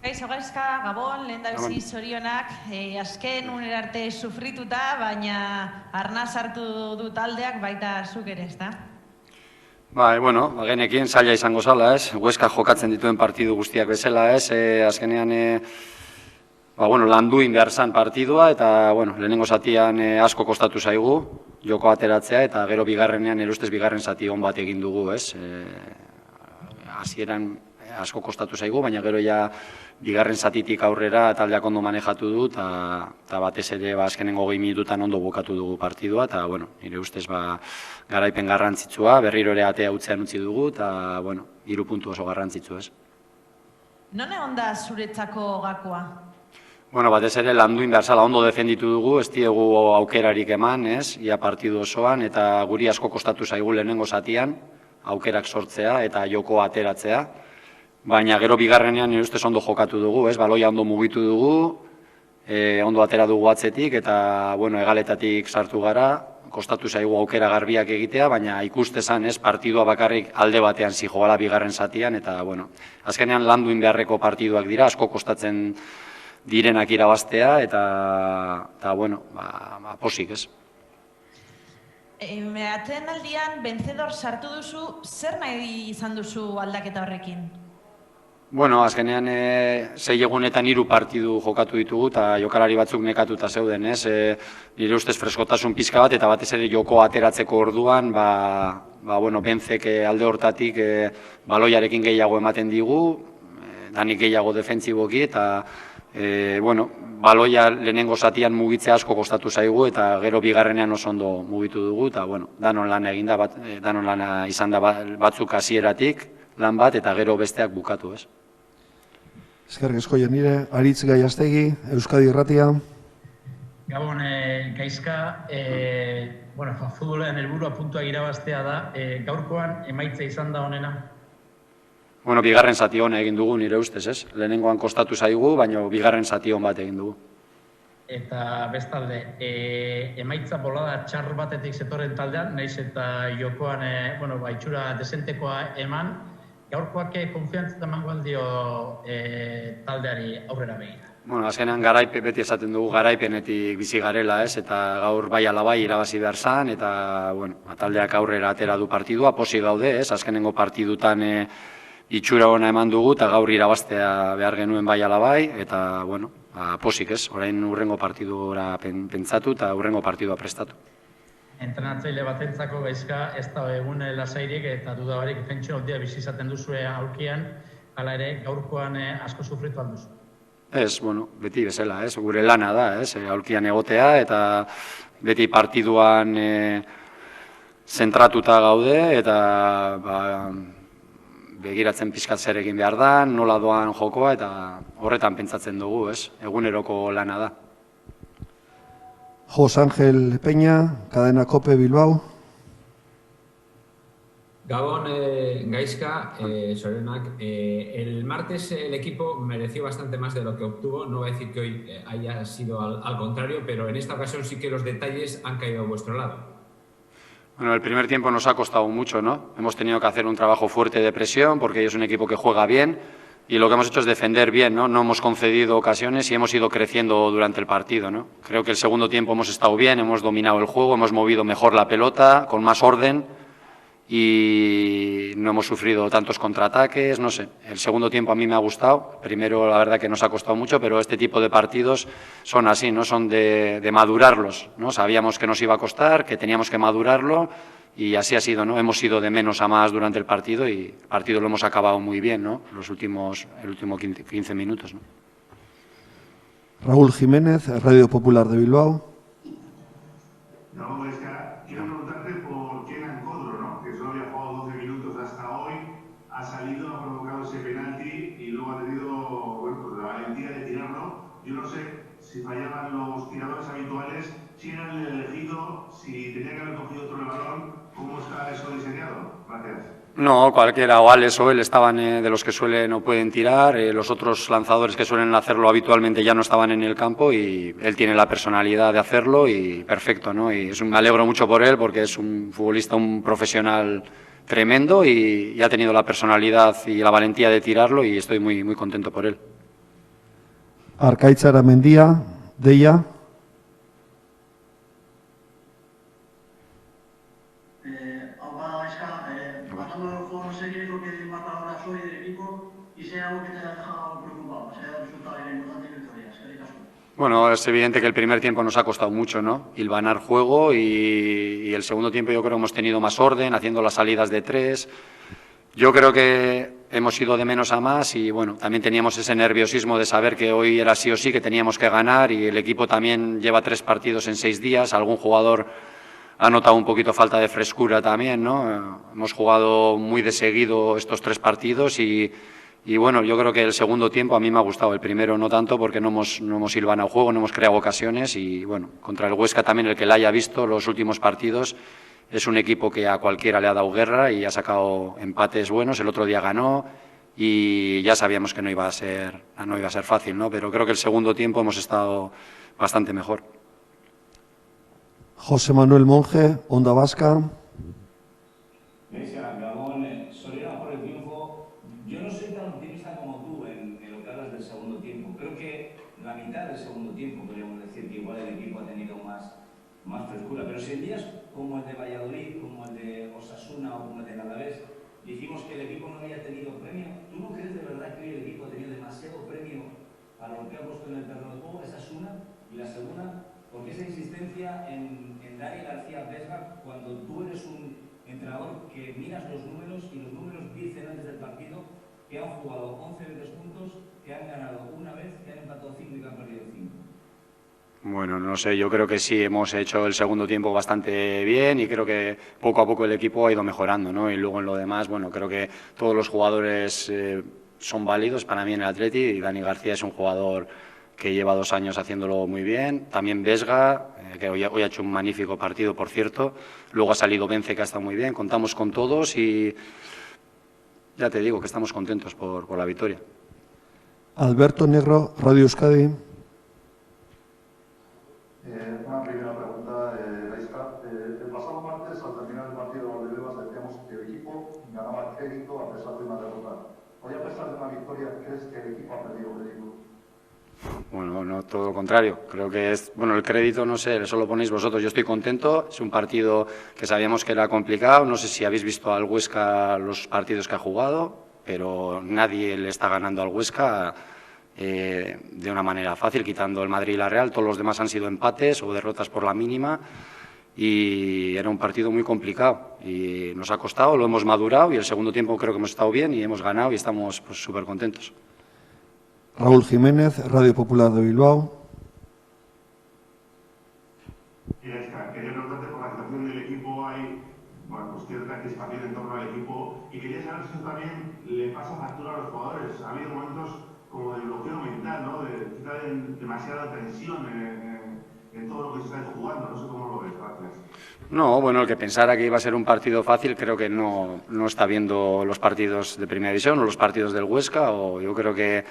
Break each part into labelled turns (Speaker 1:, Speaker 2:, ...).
Speaker 1: Kaixo Gaizka, Gabon, lehendabizi zorionak, azken unera arte sufrituta, baina arnaz hartu du taldeak baita zuk ere, ezta?
Speaker 2: Bueno, genekin zaila izango zala, ez? Hueska jokatzen dituen partidu guztiak bezala, ez? Azkenean, landu behar zan partidua, eta, lehenengo zatian asko kostatu zaigu, joko ateratzea, eta gero bigarrenean, erustez bigarren zati hon bat egin dugu, ez? Hasieran asko kostatu zaigu, baina gero ja bigarren zatitik aurrera taldeak ondo manejatu du, eta batez ere azkenengo 20 minututan ondo bukatu dugu partidua, eta, nire ustez garaipen garrantzitsua, berriro ere atea utzean utzi dugu, eta, 3 puntu oso garrantzitsu, ez.
Speaker 1: Non egon da zuretzako gakoa?
Speaker 2: Batez ere landu behar zala ondo defenditu dugu, ez diegu aukerarik eman, ez, ia partidu osoan, eta guri asko kostatu zaigu lehenengo zatian, aukerak sortzea eta joko ateratzea. Baina gero bigarrenean nire ustez ondo jokatu dugu, ez, baloia ondo mugitu dugu, ondo atera dugu atzetik, eta, egaletatik sartu gara, kostatu zaigu aukera garbiak egitea, baina ikustezan, ez, partidua bakarrik alde batean zijoala bigarren zatian, eta, azkenean landuin beharreko partiduak dira, asko kostatzen direnak irabaztea, eta, posik, ez.
Speaker 1: Atsedenaldian vencedor sartu duzu, zer nahi izan duzu aldaketa horrekin?
Speaker 2: Azkenean 6 egunetan 3 partidu jokatu ditugu eta jokalari batzuk nekatuta zeuden, ez? Nire ustez freskotasun pizka bat eta batez ere joko ateratzeko orduan, Benzek alde hortatik baloiarekin gehiago ematen digu, danik gehiago defentsiboki eta baloia lehenengo zatian mugitzea asko kostatu zaigu eta gero bigarrenean oso ondo mugitu dugu eta danon lana eginda, danon lana izan da batzuk hasieratik lan bat eta gero besteak bukatu, ez?
Speaker 3: Eskerrik asko Janire, Aritz Gaiastegi, Euskadi Irratia.
Speaker 4: Gabon, Gaizka, futbolean helburua puntuak irabaztea da, gaurkoan emaitza izan da honena?
Speaker 2: Bigarren zati hona egin dugu nire ustez, ez? Lehenengoan kostatu zaigu, baina bigarren zati hon bat egin dugu.
Speaker 4: Eta bestalde, emaitza bolada txar batetik zetorren taldean, nahiz eta jokoan itxura desentekoa eman, gaurkoak konfiantza emango aldio taldeari aurrera begira.
Speaker 2: Azkenean beti esaten dugu garaipenetik bizi garela, ez? Eta gaur bai ala bai irabazi behar zan, eta taldeak aurrera atera du partidua, posi gaude, ez? Azkenengo partidutan itxura ona eman dugu, eta gaur irabaztea behar genuen bai ala bai, eta, posik, ez? Orain urrengo partidura pentsatu eta urrengo partidua prestatu.
Speaker 4: Entrenatzaile batentzako Gaizka ez da egun lasairik eta dudabarik tentsio handia bizi izaten duzue aurkian, hala ere gaurkoan asko sufritu alduzu.
Speaker 2: Ez, beti bezala, ez? Gure lana da, ez? Aurkian egotea eta beti partiduan zentratuta gaude eta begiratzen pixkat zer egin behar da, nola doan jokoa eta horretan pentsatzen dugu, ez? Eguneroko lana da.
Speaker 3: Jose Ángel Peña, Cadena COPE Bilbao.
Speaker 5: Gabón, Gaizka, Sorenak. El martes el equipo mereció bastante más de lo que obtuvo. No voy a decir que hoy haya sido al contrario, pero en esta ocasión sí que los detalles han caído a vuestro lado.
Speaker 2: El primer tiempo nos ha costado mucho, ¿no? Hemos tenido que hacer un trabajo fuerte de presión porque es un equipo que juega bien y lo que hemos hecho es defender bien, ¿no? No hemos concedido ocasiones y hemos ido creciendo durante el partido, ¿no? Creo que el segundo tiempo hemos estado bien, hemos dominado el juego, hemos movido mejor la pelota, con más orden y no hemos sufrido tantos contraataques, no sé. El segundo tiempo a mí me ha gustado, primero la verdad que nos ha costado mucho, pero este tipo de partidos son así, ¿no? Son de madurarlos, ¿no? Sabíamos que nos iba a costar, que teníamos que madurarlo y así ha sido, ¿no? Hemos ido de menos a más durante el partido y el partido lo hemos acabado muy bien, ¿no? El último 15 minutos, ¿no?
Speaker 3: Raúl Jiménez, Radio Popular de Bilbao.
Speaker 6: No, es que quiero preguntarte por Kenan Kodro, ¿no? Que solo había jugado 12 minutos hasta hoy, ha salido, ha provocado ese penalti y luego ha tenido, la valentía de tirarlo. Yo no sé si fallaban los tiradores habituales, si era el elegido, si tenía que haber cogido otro el balón. ¿Cómo está eso diseñado? Gracias.
Speaker 2: No, cualquiera, o Alex o él estaban de los que suelen o pueden tirar, los otros lanzadores que suelen hacerlo habitualmente ya no estaban en el campo y él tiene la personalidad de hacerlo y perfecto, ¿no? Y me alegro mucho por él porque es un futbolista, un profesional tremendo y ha tenido la personalidad y la valentía de tirarlo y estoy muy, muy contento por él.
Speaker 3: Arkaitzara Mendia, Deia.
Speaker 7: Ahora, matando el juego, no sé qué es lo que más palabras soy del equipo y si hay algo que te haya dejado preocupado, si hay resultado y la importante victoria.
Speaker 2: Bueno, es evidente que el primer tiempo nos ha costado mucho, ¿no? Hilvanar juego y el segundo tiempo yo creo que hemos tenido más orden, haciendo las salidas de 3. Yo creo que hemos ido de menos a más y bueno, también teníamos ese nerviosismo de saber que hoy era sí o sí, que teníamos que ganar y el equipo también lleva 3 partidos en 6 días. Algún jugador ha notado un poquito falta de frescura también, ¿no? Hemos jugado muy de seguido estos 3 partidos y bueno, yo creo que el segundo tiempo a mí me ha gustado, el primero no tanto porque no hemos hilvanado juego, no hemos creado ocasiones y bueno, contra el Huesca también, el que la haya visto los últimos partidos, es un equipo que a cualquiera le ha dado guerra y ha sacado empates buenos, el otro día ganó y ya sabíamos que no iba a ser fácil, ¿no? Pero creo que el segundo tiempo hemos estado bastante mejor.
Speaker 3: José Manuel Monge, Onda Vasca.
Speaker 8: Gabón, Soriano por el triunfo. Yo no soy tan optimista como tú en lo que hablas del segundo tiempo. Creo que la mitad del segundo tiempo podríamos decir que igual el equipo ha tenido más frescura. Pero si en días como el de Valladolid, como el de Osasuna o como el de Alavés, dijimos que el equipo no había tenido premio, ¿tú no crees de verdad que el equipo ha tenido demasiado premio para lo que ha puesto en el terreno de juego? Esa es una. Y la segunda, porque esa insistencia en Dani García Vesga, cuando tú eres un entrenador que miras los números y los números dicen antes del partido que han jugado 11 veces juntos, que han ganado una vez, que han empatado 5 y que han perdido 5.
Speaker 2: Bueno, no sé, yo creo que sí, hemos hecho el segundo tiempo bastante bien y creo que poco a poco el equipo ha ido mejorando, ¿no? Y luego en lo demás, bueno, creo que todos los jugadores son válidos para mí en el Atleti y Dani García es un jugador que lleva 2 años haciéndolo muy bien. También Vesga, que hoy ha hecho un magnífico partido, por cierto. Luego ha salido Bence, que ha estado muy bien. Contamos con todos y ya te digo que estamos contentos por la victoria.
Speaker 3: Alberto Negro, Radio Euskadi.
Speaker 9: Una primera pregunta, Gaizka. El pasado martes, al terminar el partido de Valdebebas, decíamos que el equipo ganaba crédito a pesar de una derrota. Hoy, a pesar de una victoria, ¿crees que el equipo ha perdido crédito?
Speaker 2: Bueno, no, todo lo contrario. Creo que es, bueno, el crédito, no sé, eso lo ponéis vosotros. Yo estoy contento. Es un partido que sabíamos que era complicado. No sé si habéis visto al Huesca los partidos que ha jugado, pero nadie le está ganando al Huesca de una manera fácil, quitando el Madrid y la Real. Todos los demás han sido empates o derrotas por la mínima y era un partido muy complicado y nos ha costado, lo hemos madurado y el segundo tiempo creo que hemos estado bien y hemos ganado y estamos pues, súper contentos.
Speaker 3: Raúl Jiménez, Radio Popular de Bilbao.
Speaker 6: Quería preguntarte por la situación del equipo. Hay pues cierta crispación en torno al equipo y quería saber si eso también le pasa factura a los jugadores. Ha habido momentos como de bloqueo mental, ¿no? De quizá demasiada tensión en todo lo que se está jugando. No sé cómo lo ves. Gracias.
Speaker 2: No, bueno, el que pensara que iba a ser un partido fácil creo que no está viendo los partidos de Primera División o los partidos del Huesca, o yo creo que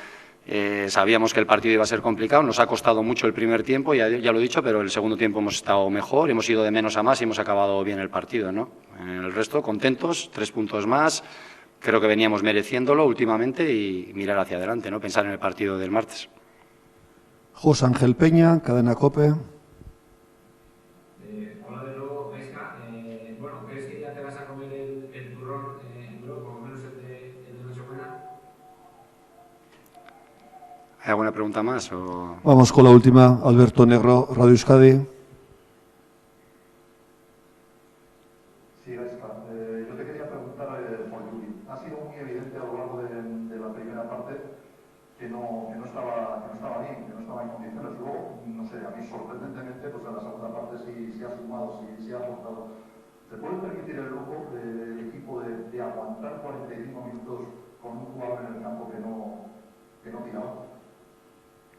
Speaker 2: sabíamos que el partido iba a ser complicado, nos ha costado mucho el primer tiempo, ya lo he dicho, pero el segundo tiempo hemos estado mejor, hemos ido de menos a más y hemos acabado bien el partido, ¿no? En el resto, contentos, 3 puntos más, creo que veníamos mereciéndolo últimamente y mirar hacia adelante, ¿no? Pensar en el partido del martes.
Speaker 3: José Ángel Peña, Cadena COPE.
Speaker 5: Hola de nuevo, Gaizka. Bueno, ¿crees que ya te vas a comer el turrón, por lo menos el de Nochebuena?
Speaker 2: ¿Hay alguna pregunta más? O...
Speaker 3: Vamos con la última. Alberto Negro, Radio Euskadi.
Speaker 9: Sí, Gaizka. Yo te quería preguntar por Yuri. Ha sido muy evidente a lo largo de la primera parte que no estaba bien, que no estaba en condiciones. Luego, no sé, a mí sorprendentemente, pues en la segunda parte sí ha sumado, sí ha aportado. ¿Se puede permitir el lujo del equipo de aguantar 45 minutos con un jugador en el campo que no tiraba?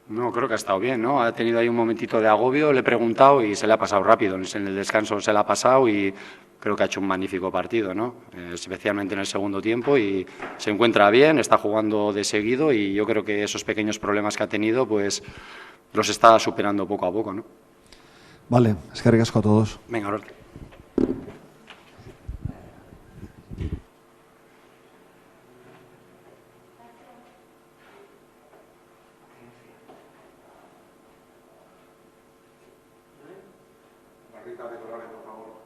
Speaker 2: No, creo que ha estado bien, ¿no? Ha tenido ahí un momentito de agobio, le he preguntado y se le ha pasado rápido. En el descanso se le ha pasado y creo que ha hecho un magnífico partido, ¿no? Especialmente en el segundo tiempo y se encuentra bien, está jugando de seguido y yo creo que esos pequeños problemas que ha tenido, pues los está superando poco a poco, ¿no?
Speaker 3: Vale, eskerrik asko a todos.
Speaker 2: Venga, ahora.
Speaker 9: Rita de Corrales, por favor.